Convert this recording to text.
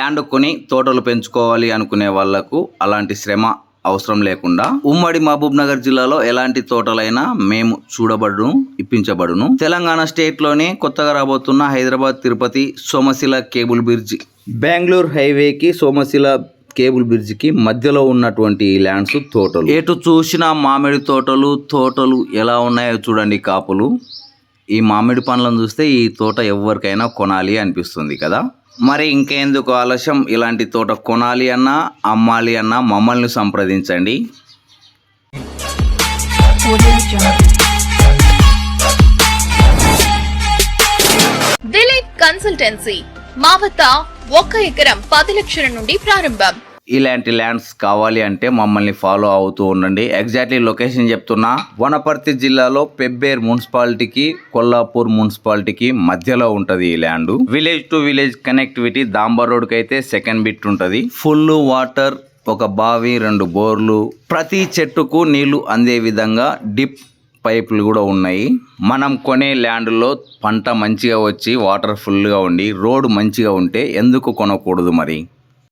Land కొని తోటలు పెంచుకోవాలి అనుకునే వాళ్లకు అలాంటి శ్రమ అవసరం లేకుండా ఉమ్మడి మహబూబ్ నగర్ జిల్లాలో ఎలాంటి తోటలైనా మేము చూడబడును, ఇప్పించబడును. తెలంగాణ స్టేట్ లోనే కొత్తగా రాబోతున్న హైదరాబాద్ తిరుపతి సోమశిల కేబుల్ బ్రిడ్జ్, బెంగళూరు హైవేకి సోమశిల కేబుల్ బ్రిడ్జికి మధ్యలో ఉన్నటువంటి ఈ ల్యాండ్స్ తోటలు. ఎటు చూసిన మామిడి తోటలు ఎలా ఉన్నాయో చూడండి కాపులు. ఈ మామిడి పండ్లను చూస్తే ఈ తోట ఎవరికైనా కొనాలి అనిపిస్తుంది కదా. మరి ఇంకెందుకు ఆలస్యం, ఇలాంటి తోట కొనాలి అన్నా అమ్మాలి అన్నా మమ్మల్ని సంప్రదించండి. దిలీప్ కన్సల్టెన్సీ మా వద్ద 1 ఎకరం 10 లక్షల నుండి ప్రారంభం. ఇలాంటి ల్యాండ్స్ కావాలి అంటే మమ్మల్ని ఫాలో అవుతూ ఉండండి. ఎగ్జాక్ట్లీ లొకేషన్ చెప్తున్నా, వనపర్తి జిల్లాలో పెబ్బేర్ మున్సిపాలిటీకి కొల్లాపూర్ మున్సిపాలిటీకి మధ్యలో ఉంటది ఈ land. Village to village connectivity దాంబర్ రోడ్ కి అయితే సెకండ్ బిట్ ఉంటది. ఫుల్ వాటర్, ఒక బావి, 2 బోర్లు, ప్రతి చెట్టుకు నీళ్లు అందే విధంగా డిప్ పైపులు కూడా ఉన్నాయి. మనం కొనే ల్యాండ్లో పంట మంచిగా వచ్చి వాటర్ ఫుల్గా ఉండి రోడ్ మంచిగా ఉంటే ఎందుకు కొనకూడదు మరి.